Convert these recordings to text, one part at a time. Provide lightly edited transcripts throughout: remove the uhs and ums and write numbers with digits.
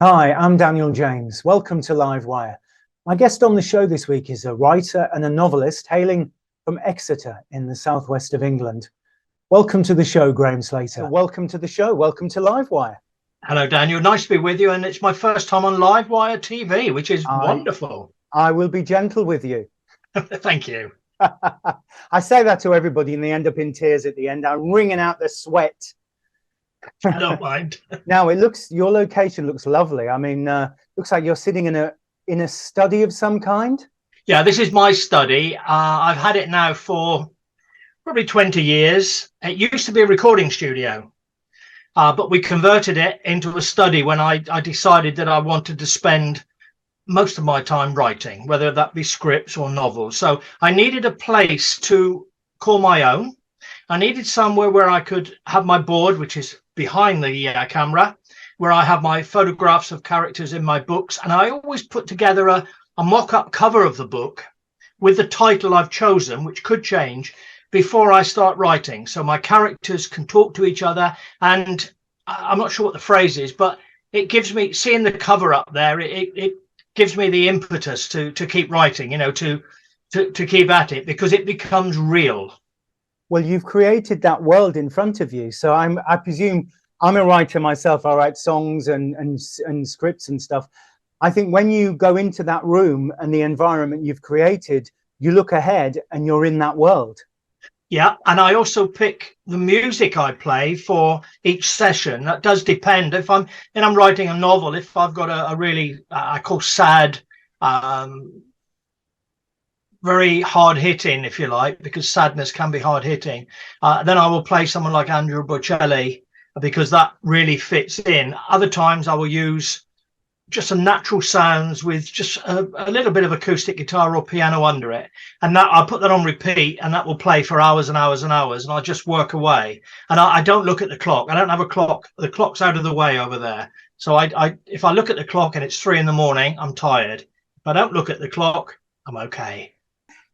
Hi, I'm Daniel James. Welcome to Livewire. My guest on the show this week is a writer and a novelist hailing from Exeter in the southwest of England. Welcome to the show, Graham Sclater. Welcome to the show. Welcome to Livewire. Hello, Daniel. Nice to be with you. And it's my first time on Livewire TV, which is wonderful. I will be gentle with you. Thank you. I say that to everybody and they end up in tears at the end. I'm wringing out the sweat. I don't mind. Now your location looks lovely. I mean, looks like you're sitting in a study of some kind. Yeah, this is my study. I've had it now for probably 20 years. It used to be a recording studio, but we converted it into a study when I decided that I wanted to spend most of my time writing, whether that be scripts or novels. So I needed a place to call my own. I needed somewhere where I could have my board, which is behind the camera, where I have my photographs of characters in my books. And I always put together a mock-up cover of the book with the title I've chosen, which could change before I start writing. So my characters can talk to each other. And I'm not sure what the phrase is, but it gives me, seeing the cover up there, it gives me the impetus to keep writing, to keep at it, because it becomes real. Well, you've created that world in front of you. So I presume I'm a writer myself. I write songs and scripts and stuff. I think when you go into that room and the environment you've created, you look ahead and you're in that world. Yeah, and I also pick the music I play for each session. That does depend. If I'm writing a novel, if I've got a really I call sad, very hard hitting, if you like, because sadness can be hard hitting, then I will play someone like Andrea Bocelli, because that really fits in. Other times I will use just some natural sounds with just a little bit of acoustic guitar or piano under it, and that I'll put that on repeat, and that will play for hours and hours and hours, and I just work away. And I don't look at the clock. I don't have a clock. The clock's out of the way over there. So if I look at the clock and it's 3 a.m, I'm tired. If I don't look at the clock, I'm okay.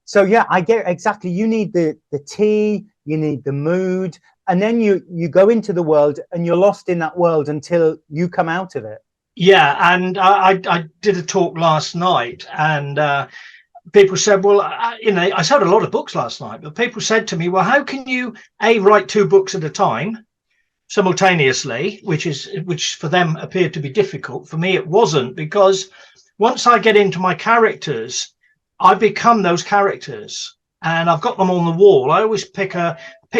So yeah, I get exactly. You need the tea, you need the mood, and then you go into the world and you're lost in that world until you come out of it. Yeah, and I did a talk last night, and people said, well, I sold a lot of books last night, but people said to me, well, how can you write 2 books at a time simultaneously, which for them appeared to be difficult. For me, it wasn't, because once I get into my characters, I become those characters, and I've got them on the wall. I always pick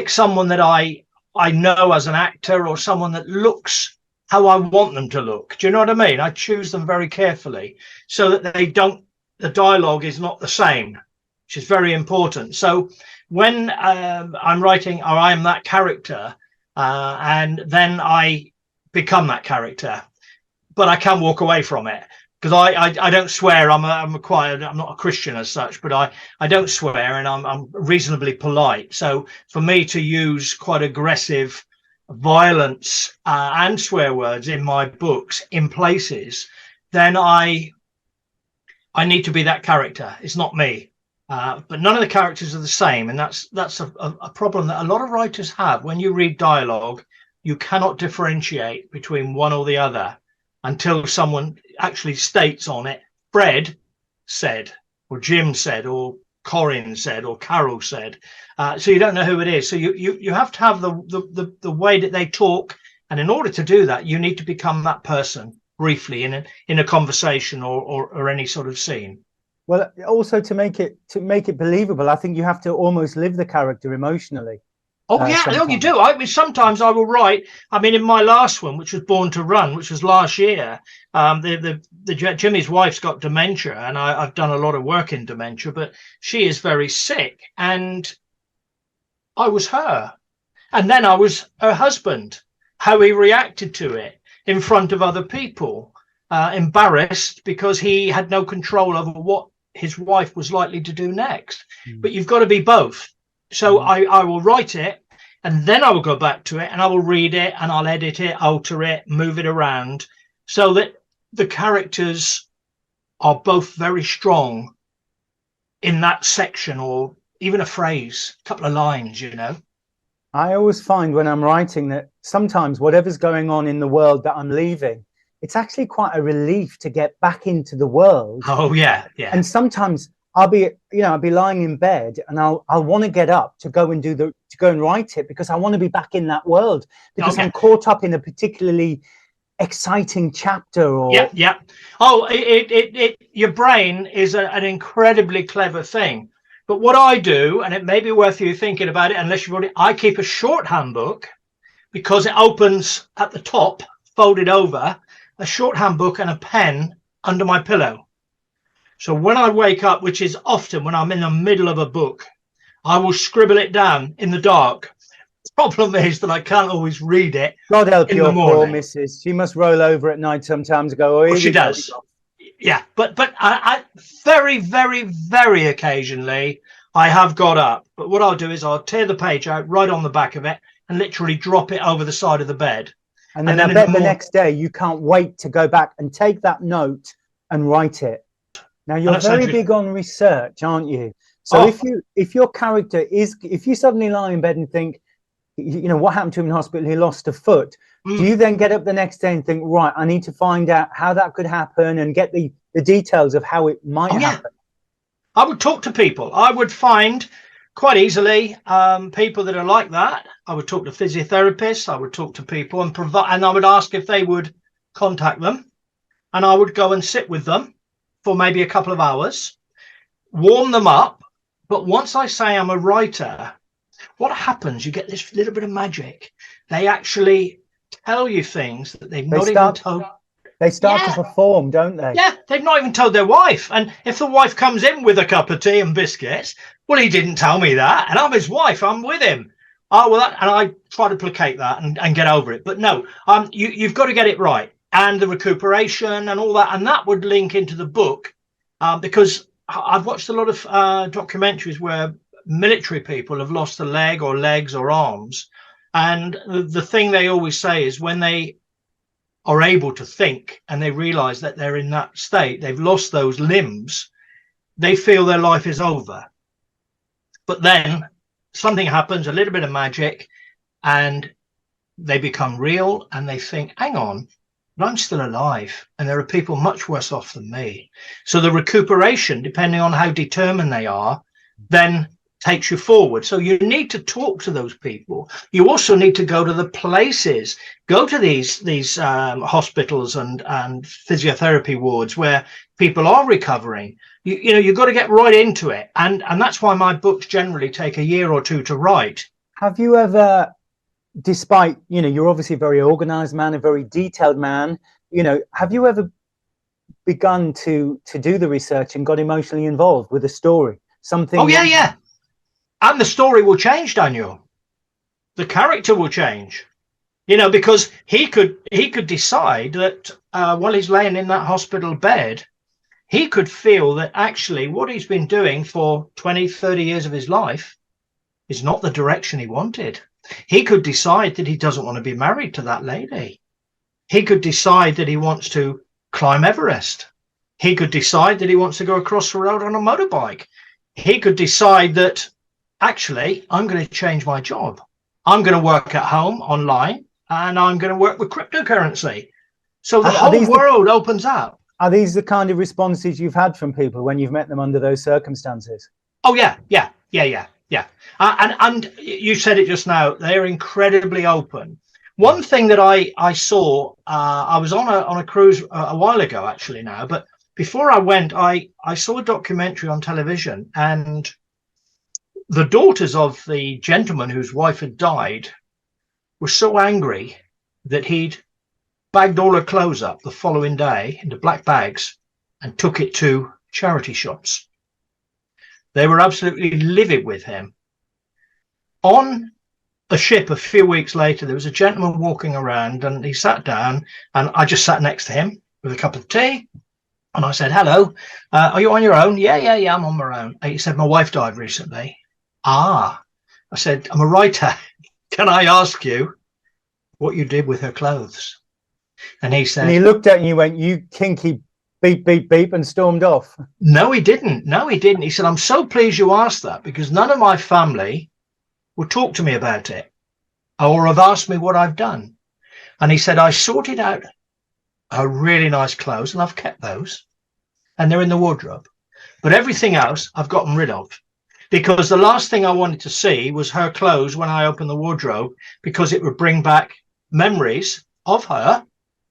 someone that I know as an actor, or someone that looks how I want them to look. Do you know what I mean? I choose them very carefully so that the dialogue is not the same, which is very important. So when I'm writing, or I am that character, and then I become that character, but I can walk away from it. Because I don't swear. I'm not a Christian as such, but I don't swear, and I'm reasonably polite. So for me to use quite aggressive violence and swear words in my books in places, then I need to be that character. It's not me. But none of the characters are the same, and that's a problem that a lot of writers have. When you read dialogue, you cannot differentiate between one or the other until someone actually states on it, Fred said, or Jim said, or Corinne said, or Carol said. So you don't know who it is. So you have to have the way that they talk, and in order to do that, you need to become that person briefly in a conversation or any sort of scene. Well, also to make it believable, I think you have to almost live the character emotionally. Oh yeah, no, you do. Sometimes I will write. I mean, in my last one, which was Born to Run, which was last year, Jimmy's wife's got dementia, and I've done a lot of work in dementia, but she is very sick, and I was her, and then I was her husband. How he reacted to it in front of other people, embarrassed because he had no control over what his wife was likely to do next. But you've got to be both. So I will write it, and then I will go back to it, and I will read it, and I'll edit it, alter it, move it around, so that the characters are both very strong in that section, or even a phrase, a couple of lines, I always find when I'm writing that sometimes whatever's going on in the world that I'm leaving it's actually quite a relief to get back into the world. Oh yeah, yeah. And sometimes I'll be lying in bed and I'll want to get up to go and write it, because I want to be back in that world, because I'm caught up in a particularly exciting chapter. Or yeah. Oh, your brain is an incredibly clever thing. But what I do, and it may be worth you thinking about it, unless you've already, I keep a shorthand book, because it opens at the top, folded over, a shorthand book and a pen under my pillow. So when I wake up, which is often when I'm in the middle of a book, I will scribble it down in the dark. The problem is that I can't always read it. God help your poor missus. missus. She must roll over at night sometimes and go, oh, she does. Yeah, but I very, very, very occasionally I have got up. But what I'll do is I'll tear the page out right on the back of it and literally drop it over the side of the bed. And then I bet the next day you can't wait to go back and take that note and write it. Now you're very big on research, aren't you? So if your character is, if you suddenly lie in bed and think, you know, what happened to him in hospital, he lost a foot, do you then get up the next day and think, right, I need to find out how that could happen and get the details of how it might happen? I would talk to people. I would find quite easily people that are like that. I would talk to physiotherapists. I would talk to people and I would ask if they would contact them, and I would go and sit with them for maybe a couple of hours, warm them up. But once I say I'm a writer, what happens? You get this little bit of magic. They actually tell you things that they've not even told. They start to perform, don't they? Yeah, they've not even told their wife. And if the wife comes in with a cup of tea and biscuits, well, he didn't tell me that, and I'm his wife, I'm with him. Oh, well, and I try to placate that and get over it. But no, you've got to get it right. And the recuperation and all that, and that would link into the book, because I've watched a lot of documentaries where military people have lost a leg or legs or arms, and the thing they always say is when they are able to think and they realize that they're in that state, they've lost those limbs, they feel their life is over. But then something happens, a little bit of magic, and they become real, and they think, hang on, but I'm still alive, and there are people much worse off than me. So the recuperation, depending on how determined they are, then takes you forward. So you need to talk to those people. You also need to go to the places, go to these hospitals and physiotherapy wards where people are recovering. You know, you've got to get right into it, and that's why my books generally take a year or two to write. Have you ever, despite, you know, you're obviously a very organized man, a very detailed man, you know, have you ever begun to do the research and got emotionally involved with a story? Something. Oh yeah. And the story will change, Daniel. The character will change, you know, because he could decide that while he's laying in that hospital bed, he could feel that actually what he's been doing for 20, 30 years of his life is not the direction he wanted. He could decide that he doesn't want to be married to that lady. He could decide that he wants to climb Everest. He could decide that he wants to go across the road on a motorbike. He could decide that actually, I'm going to change my job. I'm going to work at home online, and I'm going to work with cryptocurrency. So the whole world opens up. Are these the kind of responses you've had from people when you've met them under those circumstances? Oh, yeah. And you said it just now. They're incredibly open. One thing that I saw, I was on a cruise a while ago, actually now, but before I went, I saw a documentary on television, and the daughters of the gentleman whose wife had died were so angry that he'd bagged all her clothes up the following day into black bags and took it to charity shops. They were absolutely livid with him. On a ship a few weeks later, there was a gentleman walking around, and he sat down, and I just sat next to him with a cup of tea. And I said, hello, are you on your own? Yeah, I'm on my own. He said, my wife died recently. Ah, I said, I'm a writer. Can I ask you what you did with her clothes? And he said, and he looked at you and went, you kinky beep, beep, beep, and stormed off. No, he didn't. He said, I'm so pleased you asked that, because none of my family would talk to me about it or have asked me what I've done. And he said, I sorted out her really nice clothes, and I've kept those, and they're in the wardrobe. But everything else I've gotten rid of, because the last thing I wanted to see was her clothes when I opened the wardrobe, because it would bring back memories of her,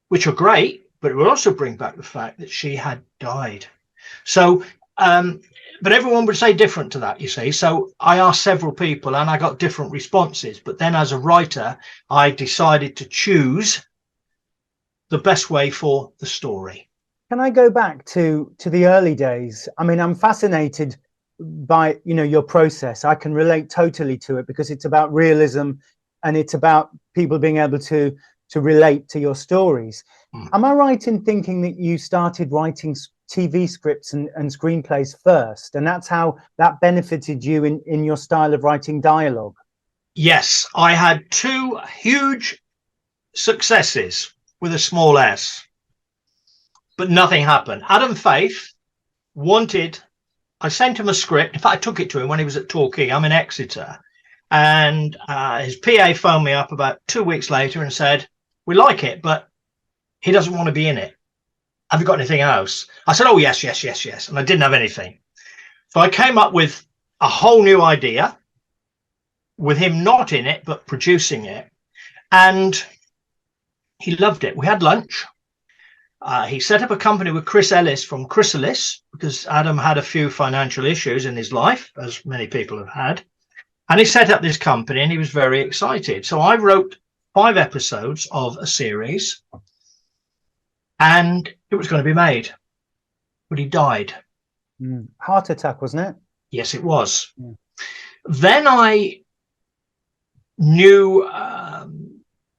which are great, but it would also bring back the fact that she had died. So, but everyone would say different to that, you see. So I asked several people and I got different responses. But then as a writer, I decided to choose the best way for the story. Can I go back to the early days? I mean, I'm fascinated by, you know, your process. I can relate totally to it because it's about realism and it's about people being able to relate to your stories. Am I right in thinking that you started writing TV scripts and screenplays first, and that's how that benefited you in your style of writing dialogue? Yes, I had two huge successes with a small s, but nothing happened. Adam Faith wanted, I sent him a script. In fact, I took it to him when he was at Torquay. I'm in Exeter. And his PA phoned me up about 2 weeks later and said, we like it, but he doesn't want to be in it. Have you got anything else? I said, oh, yes. And I didn't have anything. So I came up with a whole new idea with him not in it, but producing it. And he loved it. We had lunch. He set up a company with Chris Ellis from Chrysalis, because Adam had a few financial issues in his life, as many people have had. And he set up this company and he was very excited. So I wrote 5 episodes of a series and it was going to be made, but he died. Heart attack, wasn't it? Yes, it was. Then I knew a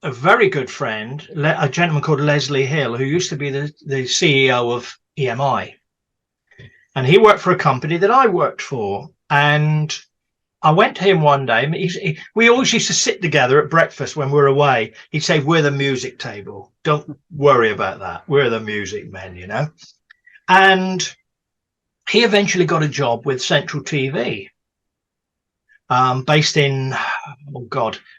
very good friend, a gentleman called Leslie Hill, who used to be the CEO of EMI. And he worked for a company that I worked for. And I went to him one day. We always used to sit together at breakfast when we were away. He'd say, we're the music table. Don't worry about that. We're the music men, you know. And he eventually got a job with Central TV, based in,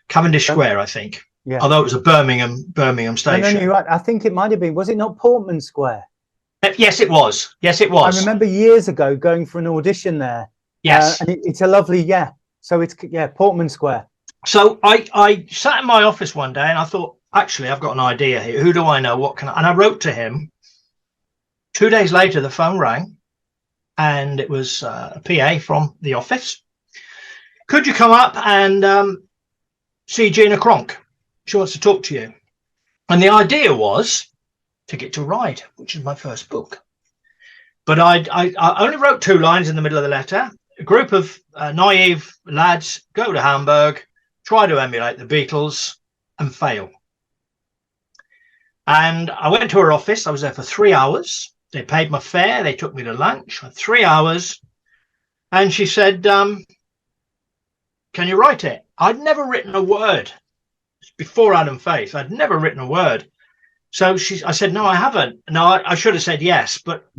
Cavendish Square, I think. Yeah. Although it was a Birmingham station. No, you're right. I think it might have been. Was it not Portman Square? Yes, it was. Yes, it was. I remember years ago going for an audition there. Yes. And it's a lovely, so it's, Portman Square. So I sat in my office one day and I thought, actually, I've got an idea here. Who do I know? What can I? And I wrote to him. 2 days later, the phone rang and it was a PA from the office. Could you come up and see Gina Kronk? She wants to talk to you. And the idea was Ticket to Ride, which is my first book. But I only wrote 2 lines in the middle of the letter. A group of naive lads go to Hamburg, try to emulate the Beatles and fail. And I went to her office. I was there for 3 hours. They paid my fare. They took me to lunch for 3 hours. And she said, can you write it? I'd never written a word. Before Adam Faith, I'd never written a word. So I said, no, I haven't. No, I should have said yes, but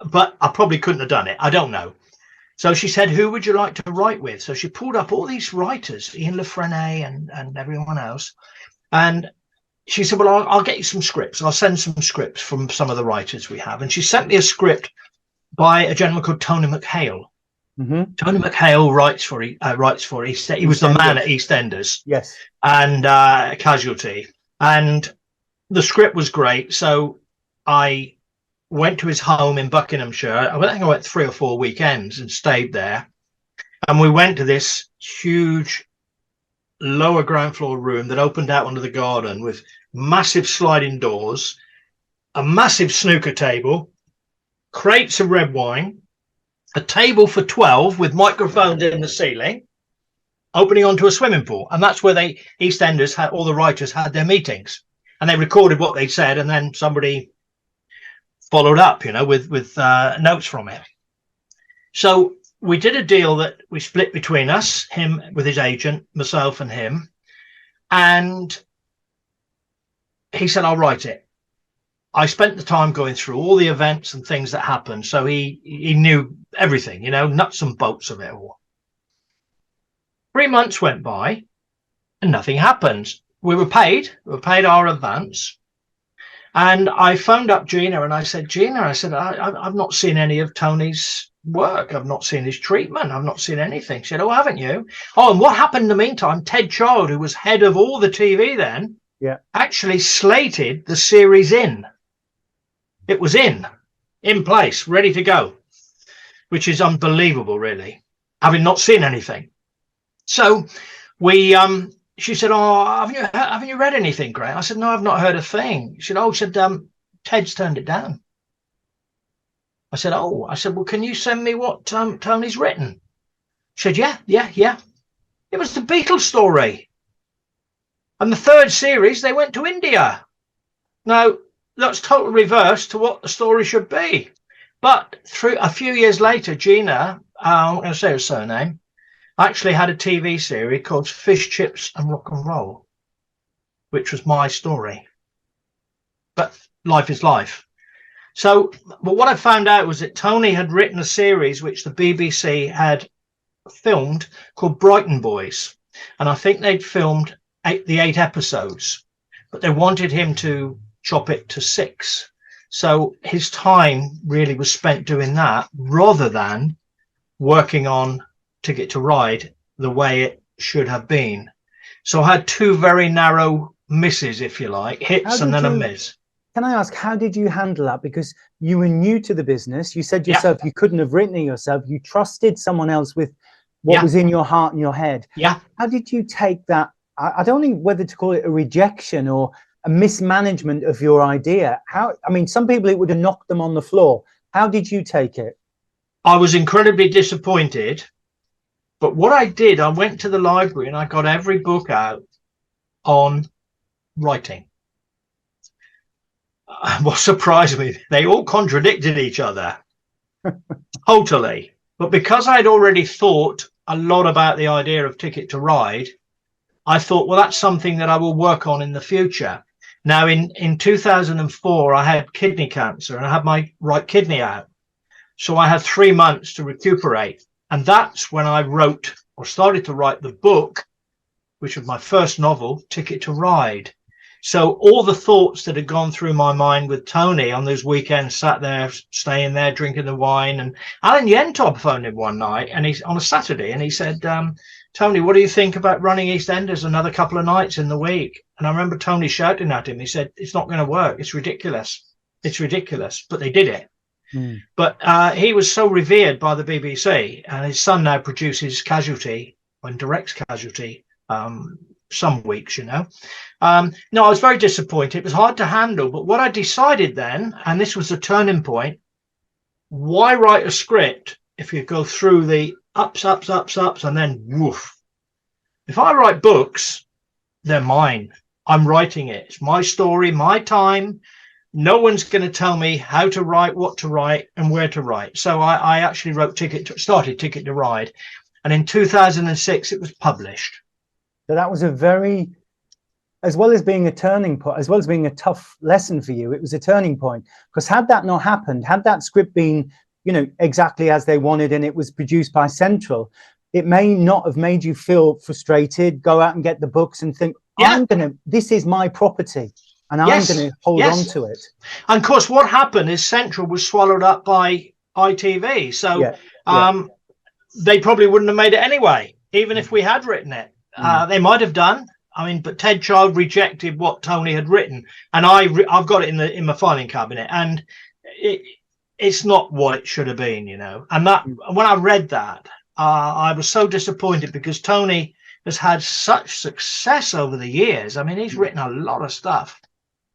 I probably couldn't have done it. I don't know. So she said, who would you like to write with? So she pulled up all these writers, Ian Lefrene and everyone else. And she said, well, I'll get you some scripts. I'll send some scripts from some of the writers we have. And she sent me a script by a gentleman called Tony McHale. Tony McHale writes for he was the man at EastEnders. Yes. And Casualty. And the script was great. So I went to his home in Buckinghamshire. I think I went 3 or 4 weekends and stayed there. And we went to this huge lower ground floor room that opened out onto the garden with massive sliding doors, a massive snooker table, crates of red wine, a table for 12 with microphones in the ceiling, opening onto a swimming pool. And that's where EastEnders had, all the writers had their meetings. And they recorded what they said, and then somebody followed up, with notes from it. So we did a deal that we split between us, him with his agent, myself and him. And he said, I'll write it. I spent the time going through all the events and things that happened. So he knew everything, nuts and bolts of it all. 3 months went by and nothing happened. We were paid our advance. And I phoned up Gina and I said, Gina, I said, I've not seen any of Tony's work. I've not seen his treatment. I've not seen anything. She said, oh, haven't you? Oh, and what happened in the meantime? Ted Child, who was head of all the TV then, actually slated the series in. It was in place, ready to go, which is unbelievable, really, having not seen anything. So she said, oh, haven't you read anything, Graham? I said, no, I've not heard a thing. She said, Ted's turned it down. I said, oh, well, can you send me what Tony's written? She said, yeah. It was the Beatles story. And the third series, they went to India. Now, that's total reverse to what the story should be. But through a few years later, Gina, I'm going to say her surname, actually had a TV series called Fish, Chips and Rock and Roll, which was my story. But life is life. So, but what I found out was that Tony had written a series which the BBC had filmed called Brighton Boys. And I think they'd filmed the 8 episodes, but they wanted him to chop it to 6. So his time really was spent doing that rather than working on Ticket to Ride the way it should have been. So I had 2 very narrow misses, if you like, hits and then a miss. Can I ask, how did you handle that? Because you were new to the business. You said yourself you couldn't have written it yourself. You trusted someone else with what was in your heart and your head. Yeah. How did you take that? I don't know whether to call it a rejection or a mismanagement of your idea. Some people, it would have knocked them on the floor. How did you take it? I was incredibly disappointed. But what I did, I went to the library and I got every book out on writing. What surprised me, they all contradicted each other. Totally. But because I'd already thought a lot about the idea of Ticket to Ride, I thought, well, that's something that I will work on in the future. Now, in 2004, I had kidney cancer and I had my right kidney out. So I had 3 months to recuperate. And that's when I wrote or started to write the book, which was my first novel, Ticket to Ride. So all the thoughts that had gone through my mind with Tony on those weekends, sat there, staying there, drinking the wine. And Alan Yentob phoned him one night and he's on a Saturday and he said, Tony, what do you think about running EastEnders another couple of nights in the week? And I remember Tony shouting at him. He said, it's not going to work. It's ridiculous. It's ridiculous. But they did it. Mm. But he was so revered by the BBC, and his son now produces Casualty and directs Casualty some weeks, you know. No, I was very disappointed. It was hard to handle. But what I decided then, and this was the turning point, why write a script if you go through the ups, and then woof? If I write books, they're mine. I'm writing it. It's my story, my time. No one's going to tell me how to write, what to write, and where to write. So I actually started Ticket to Ride. And in 2006, it was published. So that was a very, as well as being a turning point, as well as being a tough lesson for you, it was a turning point. Because had that not happened, had that script been, you know, exactly as they wanted and it was produced by Central, it may not have made you feel frustrated, go out and get the books and think, this is my property and I'm going to hold on to it. And of course, what happened is Central was swallowed up by ITV. So they probably wouldn't have made it anyway, even if we had written it. They might have done. I mean, but Ted Child rejected what Tony had written. And I've got it in my filing cabinet. And it's not what it should have been, you know. And that when I read that, I was so disappointed because Tony has had such success over the years. I mean, he's written a lot of stuff,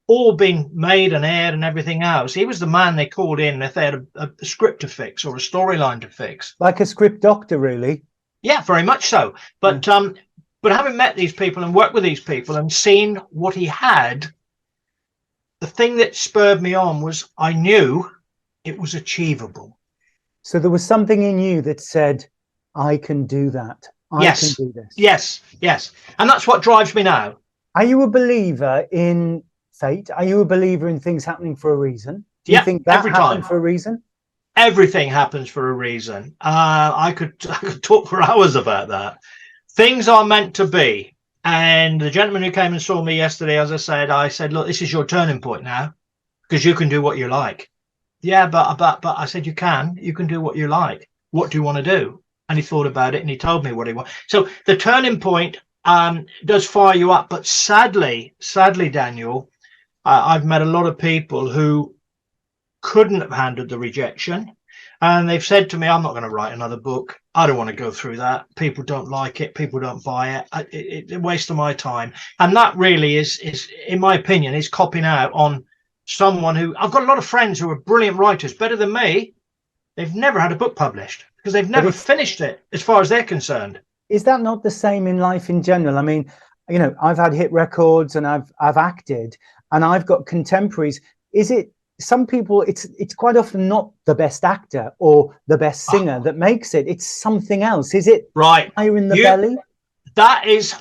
all been made and aired and everything else. He was the man they called in if they had a script to fix or a storyline to fix. Like a script doctor, really. Yeah, very much so. But but having met these people and worked with these people and seen what he had, the thing that spurred me on was I knew it was achievable. So there was something in you that said, I can do that. I can do this. Yes. And that's what drives me now. Are you a believer in fate? Are you a believer in things happening for a reason? Do you think that happened for a reason? Everything happens for a reason. I could talk for hours about that. Things are meant to be. And the gentleman who came and saw me yesterday, as I said, look, this is your turning point now. because you can do what you like. Yeah, but I said, you can do what you like. What do you want to do? And he thought about it and he told me what he wanted. So the turning point does fire you up. But sadly, Daniel, I've met a lot of people who couldn't have handled the rejection. And they've said to me, I'm not going to write another book. I don't want to go through that. People don't like it. People don't buy it. It's a waste of my time. And that really is, in my opinion, is copping out on someone who, I've got a lot of friends who are brilliant writers, better than me. They've never had a book published because they've never finished it, as far as they're concerned. Is that not the same in life in general? I mean, you know, I've had hit records and I've acted and I've got contemporaries. Is it, some people, it's quite often not the best actor or the best singer that makes it. It's something else. Is it right? Fire in the belly? That is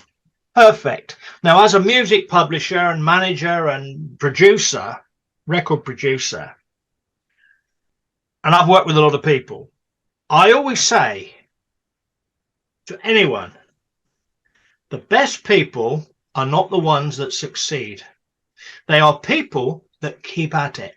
perfect. Now, as a music publisher and manager and producer, record producer, and I've worked with a lot of people, I always say to anyone, the best people are not the ones that succeed. They are people that keep at it.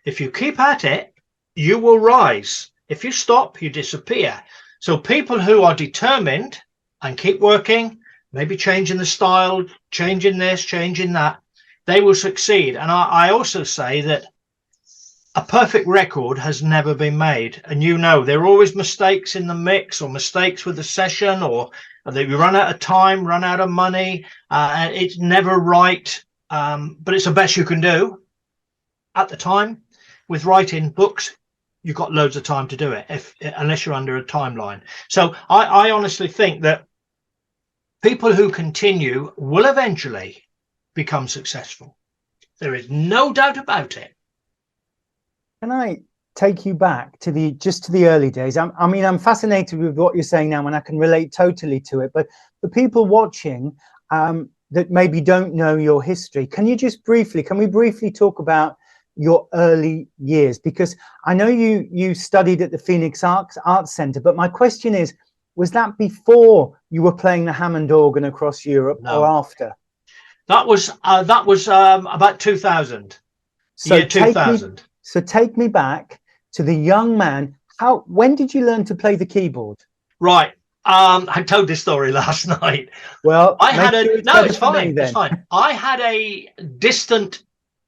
If you keep at it, you will rise. If you stop, you disappear. So people who are determined and keep working, maybe changing the style, changing this, changing that, they will succeed. And I also say that a perfect record has never been made. And you know, there are always mistakes in the mix or mistakes with the session, or that you run out of time, run out of money. And it's never right. But it's the best you can do at the time. With writing books, you've got loads of time to do it, unless you're under a timeline. So I honestly think that people who continue will eventually become successful. There is no doubt about it. Can I take you back to the early days? I mean, I'm fascinated with what you're saying now, and I can relate totally to it. But the people watching that maybe don't know your history, can we briefly talk about your early years? Because I know you studied at the Phoenix Arts Centre, but my question is, was that before you were playing the Hammond organ across Europe? No. Or after? That was about 2000. So year 2000. So take me back to the young man. When did you learn to play the keyboard? Right. I told this story last night. Well, it's fine. It's fine. I had a distant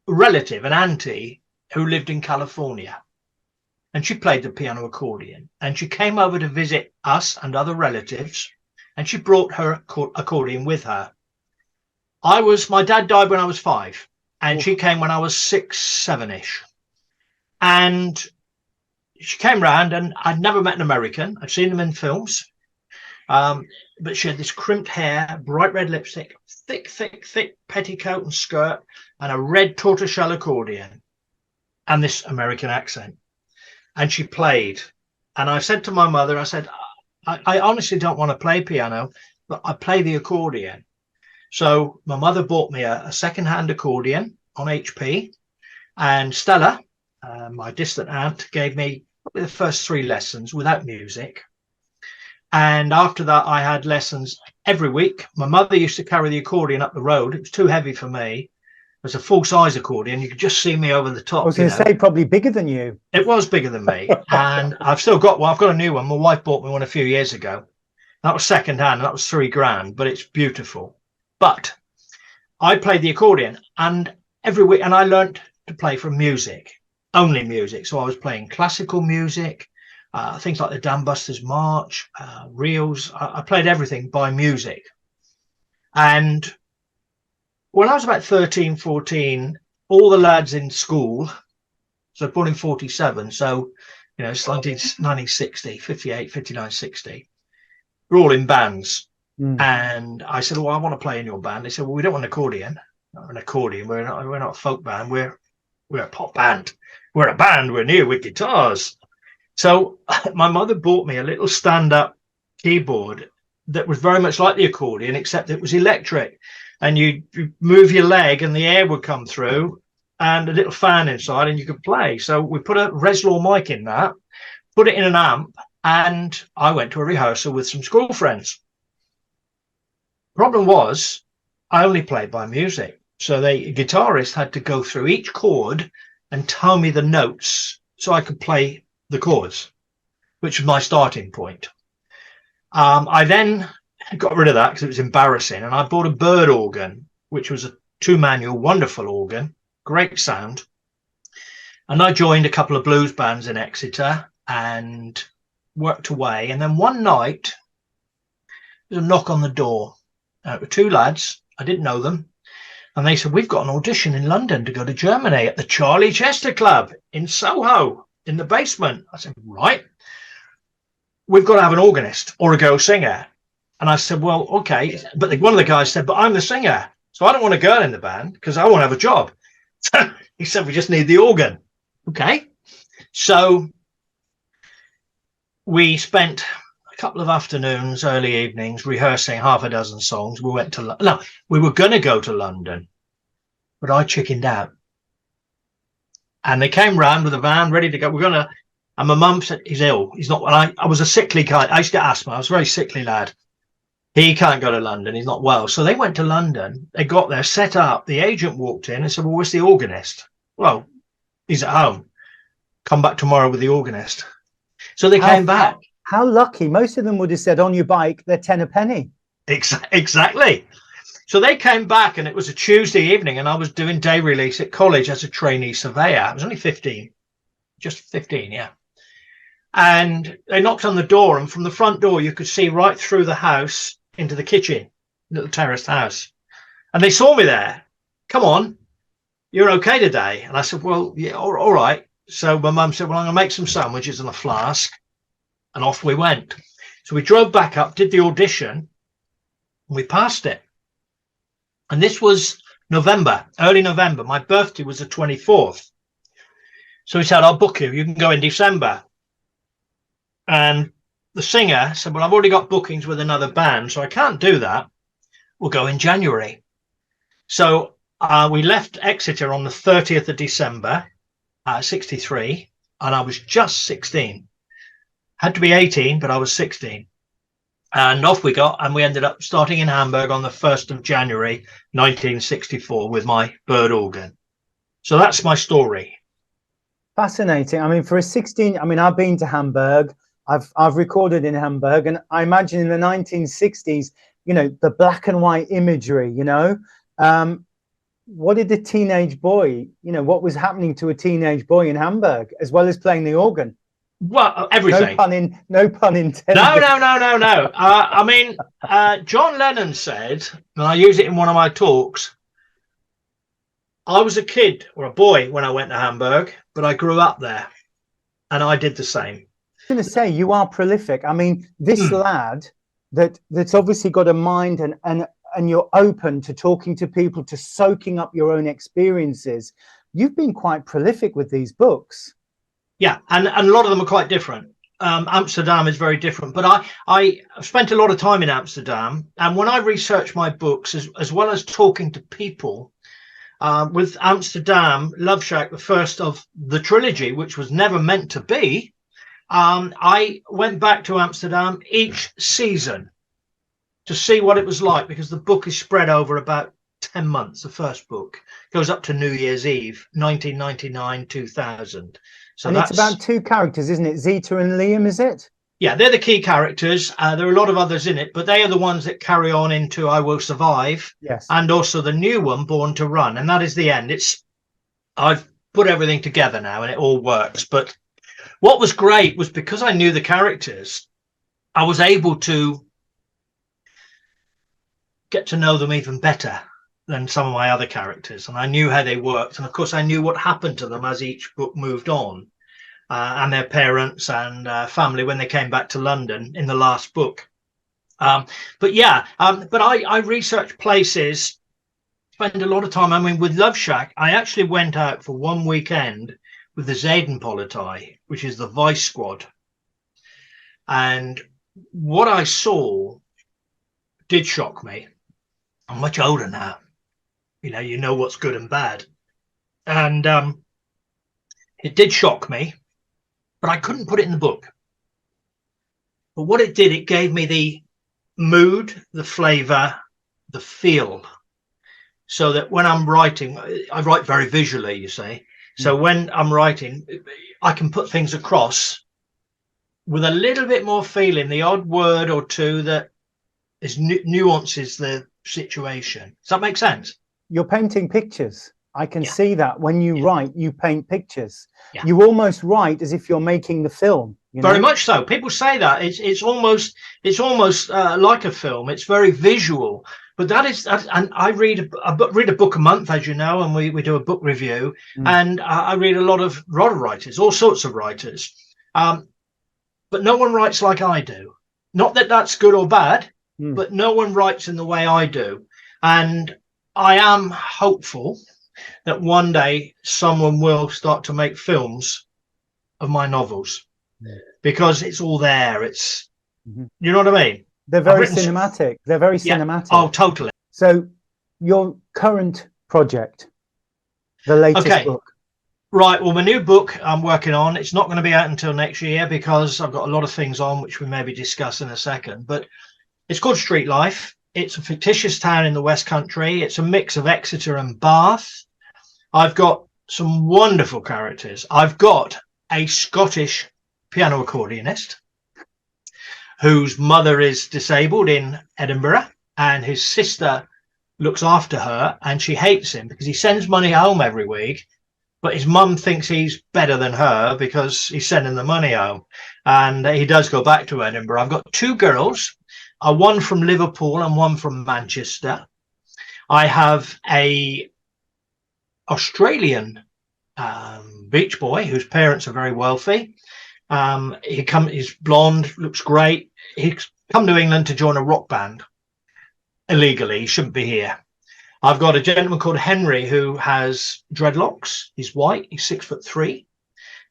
relative, an auntie, who lived in California, and she played the piano accordion, and she came over to visit us and other relatives, and she brought her accordion with her. My dad died when I was 5, and she came when I was 6, 7-ish. And she came round, and I'd never met an American. I'd seen them in films. But she had this crimped hair, bright red lipstick, thick petticoat and skirt, and a red tortoiseshell accordion, and this American accent. And she played. And I said to my mother, I said, I honestly don't want to play piano, but I play the accordion. So my mother bought me a second-hand accordion on HP, and Stella, my distant aunt, gave me the first 3 lessons without music. And after that, I had lessons every week. My mother used to carry the accordion up the road. It was too heavy for me. It was a full-size accordion. You could just see me over the top. I was going to say, probably bigger than you. It was bigger than me. And I've still got one. I've got a new one. My wife bought me one a few years ago. That was second-hand. That was $3,000, but it's beautiful. But I played the accordion, and every week, and I learned to play from music, only music. So I was playing classical music, things like the Dam Busters March, reels. I played everything by music. And when I was about 13, 14, all the lads in school, so born in 47, so, you know, it's 1960, 58, 59, 60, we're all in bands. And I said, well, I want to play in your band. They said, well, we don't want an accordion. Not an accordion. We're not a folk band. We're a pop band. We're a band. We're new with guitars. So my mother bought me a little stand-up keyboard that was very much like the accordion, except it was electric. And you move your leg and the air would come through, and a little fan inside, and you could play. So we put a Reslaw mic in that, put it in an amp, and I went to a rehearsal with some school friends. Problem was, I only played by music. So the guitarist had to go through each chord and tell me the notes so I could play the chords, which was my starting point. I then got rid of that because it was embarrassing, and I bought a bird organ, which was a 2-manual, wonderful organ, great sound. And I joined a couple of blues bands in Exeter and worked away. And then one night, there was a knock on the door. There were 2 lads. I didn't know them. And they said, we've got an audition in London to go to Germany at the Charlie Chester Club in Soho, in the basement. I said, right. We've got to have an organist or a girl singer. And I said, well, okay. But one of the guys said, but I'm the singer. So I don't want a girl in the band because I won't have a job. So he said, we just need the organ. Okay. So we spent a couple of afternoons, early evenings, rehearsing half a dozen songs. We went to, no, we were going to go to London, but I chickened out. And they came round with a van ready to go. We're going to, and my mum said, he's ill. He's not, and I was a sickly guy. I used to get asthma. I was a very sickly lad. He can't go to London. He's not well. So they went to London. They got there, set up. The agent walked in and said, well, where's the organist? Well, he's at home. Come back tomorrow with the organist. So they came back. How lucky. Most of them would have said, on your bike, they're 10 a penny. Exactly. So they came back, and it was a Tuesday evening, and I was doing day release at college as a trainee surveyor. I was only 15, just 15, yeah. And they knocked on the door, and from the front door, you could see right through the house into the kitchen, little terraced house. And they saw me there. Come on, you're okay today? And I said, well, yeah, all right. So my mum said, well, I'm going to make some sandwiches and a flask. And off we went. So we drove back up, did the audition, and we passed it. And this was November, early November. My birthday was the 24th. So he said, I'll book you. You can go in December. And the singer said, well, I've already got bookings with another band, so I can't do that. We'll go in January. So we left Exeter on the 30th of December, 63, and I was just 16. Had to be 18, but I was 16. And off we got, and we ended up starting in Hamburg on the 1st of January, 1964, with my bird organ. So that's my story. Fascinating. I mean, for a 16, I mean, I've been to Hamburg. I've recorded in Hamburg, and I imagine in the 1960s, you know, the black and white imagery, you know, what did the teenage boy, you know, what was happening to a teenage boy in Hamburg, as well as playing the organ? Well, everything. No pun intended. No. I mean, John Lennon said, and I use it in one of my talks, I was a kid or a boy when I went to Hamburg, but I grew up there, and I did the same. I'm going to say, you are prolific. I mean, this lad that's obviously got a mind, and you're open to talking to people, to soaking up your own experiences. You've been quite prolific with these books. Yeah, and a lot of them are quite different. Amsterdam is very different, but I spent a lot of time in Amsterdam, and when I research my books, as well as talking to people, with Amsterdam, Love Shack, the first of the trilogy, which was never meant to be, I went back to Amsterdam each season to see what it was like, because the book is spread over about 10 months. The first book goes up to New Year's Eve, 1999, 2000. So and it's about 2 characters, isn't it? Zita and Liam, is it? Yeah, they're the key characters. There are a lot of others in it, but they are the ones that carry on into I Will Survive. Yes. And also the new one, Born to Run. And that is the end. I've put everything together now, and it all works. But what was great was, because I knew the characters, I was able to get to know them even better than some of my other characters, and I knew how they worked, and of course I knew what happened to them as each book moved on, and their parents and family when they came back to London in the last book. But I researched places, spend a lot of time. I mean, with Love Shack, I actually went out for one weekend with the Zedenpolizei, which is the Vice Squad, and what I saw did shock me. I'm much older now. You know what's good and bad. And it did shock me, but I couldn't put it in the book. But what it did, it gave me the mood, the flavor, the feel. so that when I'm writing, I write very visually, you see. So when I'm writing, I can put things across with a little bit more feeling, the odd word or two that is nuances the situation. Does that make sense? You're painting pictures. I can see that when you write, you paint pictures. Yeah. You almost write as if you're making the film. Very much so. People say that it's almost like a film. It's very visual. But and I read a book a month, as you know, and we do a book review. And I read a lot of writers, all sorts of writers. But no one writes like I do. Not that that's good or bad, but no one writes in the way I do. And I am hopeful that one day someone will start to make films of my novels, because it's all there. It's, you know what I mean? They're very cinematic. They're very cinematic. Oh, totally. So your current project, the latest book. Right. Well, my new book I'm working on, it's not going to be out until next year because I've got a lot of things on, which we maybe discuss in a second. But it's called Street Life. It's a fictitious town in the West Country. It's a mix of Exeter and Bath. I've got some wonderful characters. I've got a Scottish piano accordionist whose mother is disabled in Edinburgh, and his sister looks after her, and she hates him because he sends money home every week, but his mum thinks he's better than her because he's sending the money home, and he does go back to Edinburgh. I've got two girls, one from Liverpool and one from Manchester. I have a Australian beach boy whose parents are very wealthy. He's blonde, looks great. He's come to England to join a rock band illegally. He shouldn't be here. I've got a gentleman called Henry who has dreadlocks. He's white. He's 6'3".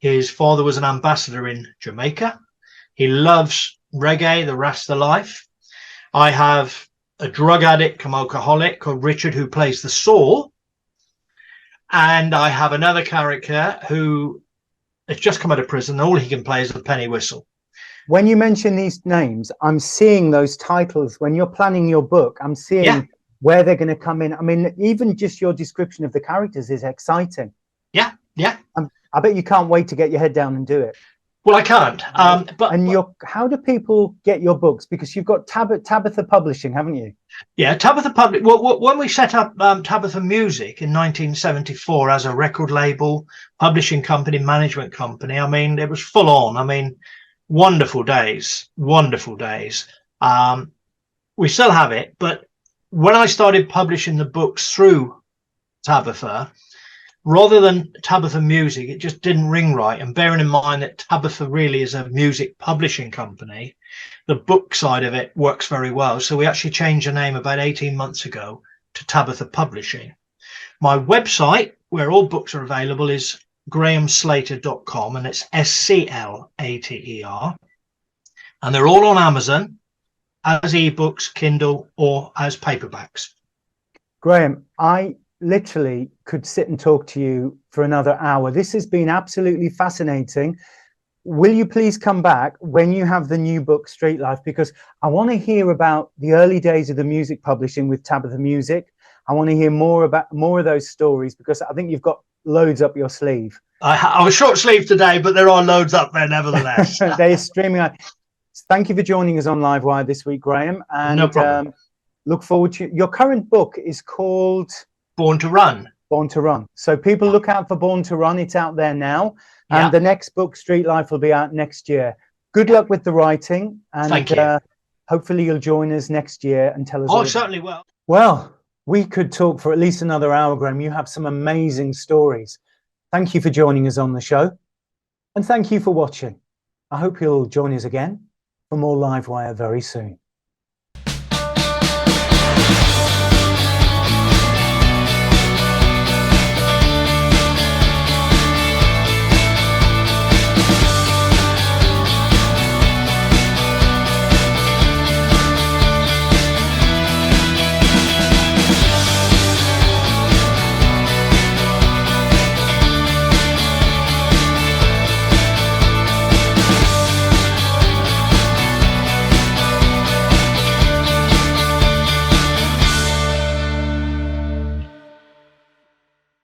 His father was an ambassador in Jamaica. He loves reggae, the Rasta life. I have a drug addict, come alcoholic, called Richard, who plays the saw. And I have another character who has just come out of prison. All he can play is a penny whistle. When you mention these names, I'm seeing those titles. When you're planning your book, I'm seeing where they're going to come in. I mean, even just your description of the characters is exciting. Yeah. I bet you can't wait to get your head down and do it. Well, I can't. How do people get your books? Because you've got Tabitha Publishing, haven't you? Yeah, Tabitha Publishing. Well, when we set up Tabitha Music in 1974 as a record label, publishing company, management company, I mean, it was full on. I mean, wonderful days, wonderful days. We still have it, but when I started publishing the books through Tabitha, rather than Tabitha Music, it just didn't ring right. And bearing in mind that Tabitha really is a music publishing company, the book side of it works very well. So we actually changed the name about 18 months ago to Tabitha Publishing. My website, where all books are available, is grahamslater.com, and it's SCLATER. And they're all on Amazon as ebooks, Kindle, or as paperbacks. Graham, I literally could sit and talk to you for another hour. This has been absolutely fascinating. Will you please come back when you have the new book, Street Life? Because I want to hear about the early days of the music publishing with Tabitha Music. I want to hear more of those stories, because I think you've got loads up your sleeve. I was short sleeved today, but there are loads up there nevertheless. They're streaming out. Thank you for joining us on Livewire this week, Graham. And no problem. Look forward to your current book is called Born to Run. Born to Run. So people look out for Born to Run. It's out there now. And the next book, Street Life, will be out next year. Good luck with the writing. And thank you. Hopefully you'll join us next year and tell us. Oh, certainly will. Well, we could talk for at least another hour, Graham. You have some amazing stories. Thank you for joining us on the show. And thank you for watching. I hope you'll join us again for more Livewire very soon.